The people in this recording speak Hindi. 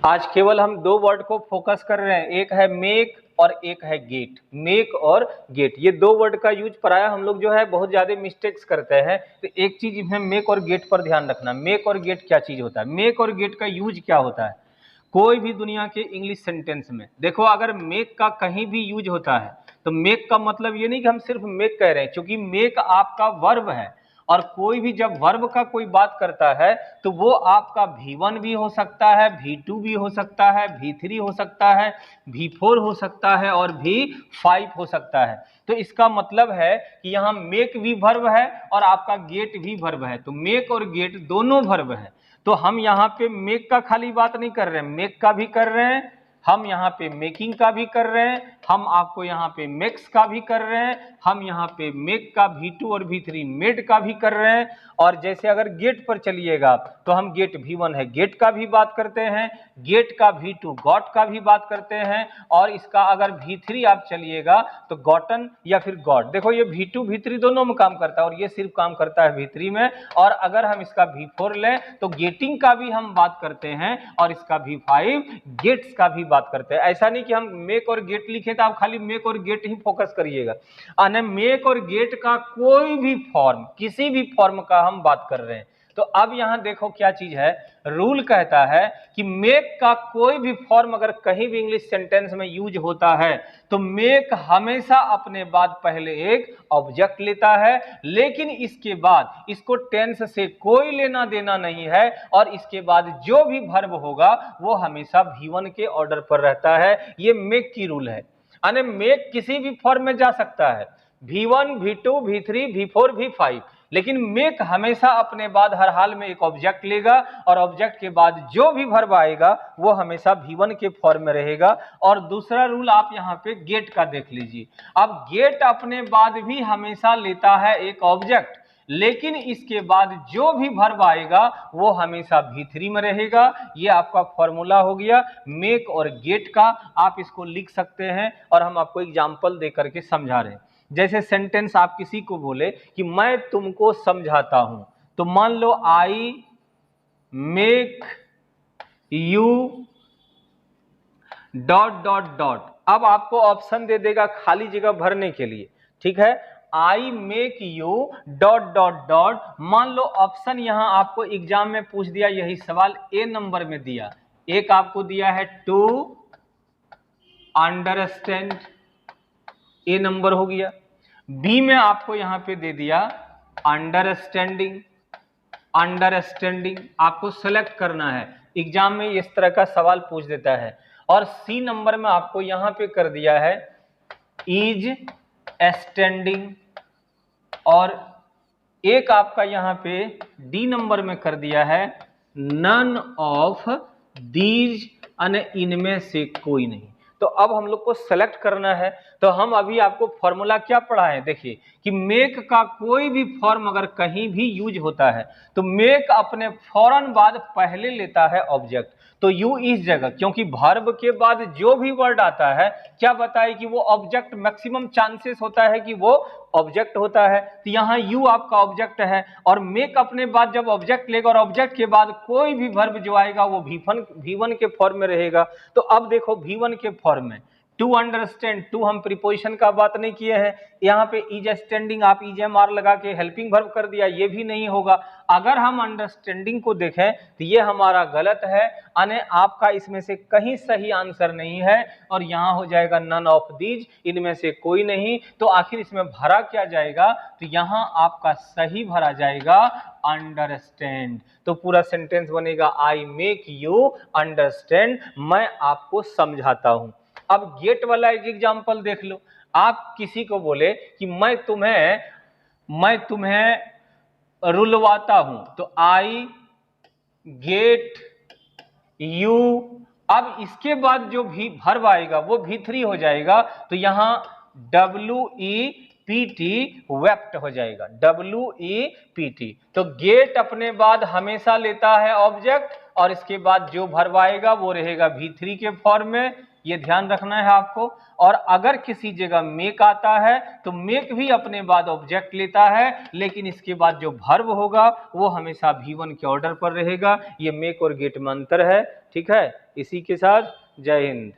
आज केवल हम दो वर्ड को फोकस कर रहे हैं, एक है मेक और एक है गेट। मेक और गेट ये दो वर्ड का यूज प्राय हम लोग जो है बहुत ज्यादा मिस्टेक्स करते हैं। तो एक चीज इसमें मेक और गेट पर ध्यान रखना। मेक और गेट क्या चीज होता है, मेक और गेट का यूज क्या होता है। कोई भी दुनिया के इंग्लिश सेंटेंस में देखो, अगर मेक का कहीं भी यूज होता है तो मेक का मतलब ये नहीं कि हम सिर्फ मेक कह रहे हैं, क्योंकि मेक आपका वर्ब है। और कोई भी जब वर्ब का कोई बात करता है तो वो आपका V1 भी हो सकता है, V2 भी हो सकता है, V3 हो सकता है, V4 हो सकता है और V5 हो सकता है। तो इसका मतलब है कि यहाँ मेक भी वर्ब है और आपका गेट भी वर्ब है। तो मेक और गेट दोनों वर्ब है। तो हम यहाँ पे मेक का खाली बात नहीं कर रहे हैं, मेक का भी कर रहे हैं, हम यहाँ पे मेकिंग का भी कर रहे हैं, हम आपको यहाँ पे मेक्स का भी कर रहे हैं, हम यहाँ पे मेक का V2 और V3 मेड का भी कर रहे हैं। और जैसे अगर गेट पर चलिएगा तो हम गेट V1 है गेट का भी बात करते हैं, गेट का V2 गॉट का भी बात करते हैं, और इसका अगर V3 आप चलिएगा तो गॉटन या फिर गॉट। देखो ये V2 V3 दोनों में काम करता है और ये सिर्फ काम करता है V3 में। और अगर हम इसका V4 लें तो गेटिंग का भी हम बात करते हैं और इसका V5 गेट्स का भी बात करते हैं। ऐसा नहीं कि हम मेक और गेट लिखे तो आप खाली मेक और गेट ही फोकस करिएगा। मेक और गेट का कोई भी फॉर्म, किसी भी फॉर्म का हम बात कर रहे हैं। तो अब यहां देखो क्या चीज है, रूल कहता है कि मेक का कोई भी फॉर्म अगर कहीं भी इंग्लिश सेंटेंस में यूज होता है तो मेक हमेशा अपने बाद पहले एक ऑब्जेक्ट लेता है, लेकिन इसके बाद इसको टेंस से कोई लेना देना नहीं है, और इसके बाद जो भी वर्ब होगा वो हमेशा V1 के ऑर्डर पर रहता है। ये मेक की रूल है। मेक किसी भी फॉर्म में जा सकता है, V1 V2 V3 V4 V5, लेकिन मेक हमेशा अपने बाद हर हाल में एक ऑब्जेक्ट लेगा और ऑब्जेक्ट के बाद जो भी वर्ब आएगा वो हमेशा V1 के फॉर्म में रहेगा। और दूसरा रूल आप यहाँ पे गेट का देख लीजिए। अब गेट अपने बाद भी हमेशा लेता है एक ऑब्जेक्ट, लेकिन इसके बाद जो भी वर्ब आएगा वो हमेशा V3 में रहेगा। ये आपका फॉर्मूला हो गया मेक और गेट का। आप इसको लिख सकते हैं और हम आपको एग्जांपल दे करके समझा रहे हैं। जैसे सेंटेंस आप किसी को बोले कि मैं तुमको समझाता हूं, तो मान लो I make you dot dot dot. अब आपको ऑप्शन दे देगा खाली जगह भरने के लिए, ठीक है। आई make you dot dot dot. मान लो ऑप्शन यहां आपको एग्जाम में पूछ दिया, यही सवाल ए नंबर में दिया, एक आपको दिया है टू अंडरस्टैंड, ए नंबर हो गया। बी में आपको यहां पे दे दिया अंडरस्टैंडिंग, अंडरस्टैंडिंग आपको सेलेक्ट करना है। एग्जाम में इस तरह का सवाल पूछ देता है। और सी नंबर में आपको यहां पे कर दिया है इज स्टैंडिंग, और एक आपका यहां पे डी नंबर में कर दिया है नन ऑफ दीज, इनमें से कोई नहीं। तो अब हम लोग को सेलेक्ट करना है। तो हम अभी आपको फॉर्मूला क्या पढ़ा है, देखिए कि मेक का कोई भी फॉर्म अगर कहीं भी यूज होता है तो मेक अपने फौरन बाद पहले लेता है ऑब्जेक्ट। तो यू इस जगह, क्योंकि वर्ब के बाद जो भी वर्ड आता है क्या बताए कि वो ऑब्जेक्ट, मैक्सिमम चांसेस होता है कि वो ऑब्जेक्ट होता है। तो यहाँ यू आपका ऑब्जेक्ट है और मेक अपने बाद जब ऑब्जेक्ट लेगा और ऑब्जेक्ट के बाद कोई भी वर्ब जो आएगा वो V1 के फॉर्म में रहेगा। तो अब देखो V1 के फॉर्म में टू अंडरस्टैंड, टू हम प्रीपोजिशन का बात नहीं किए हैं। यहाँ पे इज स्टैंडिंग आप EJMR लगा के हेल्पिंग वर्ब कर दिया, ये भी नहीं होगा। अगर हम अंडरस्टैंडिंग को देखें तो ये हमारा गलत है, आपका इसमें से कहीं सही आंसर नहीं है, और यहाँ हो जाएगा नन ऑफ दीज, इनमें से कोई नहीं। तो आखिर इसमें भरा क्या जाएगा, तो यहाँ आपका सही भरा जाएगा अंडरस्टैंड। तो पूरा सेंटेंस बनेगा आई मेक यू अंडरस्टैंड, मैं आपको समझाता हूं। अब गेट वाला एक एग्जांपल देख लो। आप किसी को बोले कि मैं तुम्हें रुलवाता हूं, तो आई गेट यू। अब इसके बाद जो भी वर्ब आएगा वो V3 हो जाएगा, तो यहां WEPT वेप्ट हो जाएगा, WEPT। तो गेट अपने बाद हमेशा लेता है ऑब्जेक्ट और इसके बाद जो वर्ब आएगा वो रहेगा V3 के फॉर्म में, ये ध्यान रखना है आपको। और अगर किसी जगह मेक आता है तो मेक भी अपने बाद ऑब्जेक्ट लेता है, लेकिन इसके बाद जो वर्ब होगा वो हमेशा V1 के ऑर्डर पर रहेगा। ये मेक और गेट में अंतर है, ठीक है। इसी के साथ जय हिंद।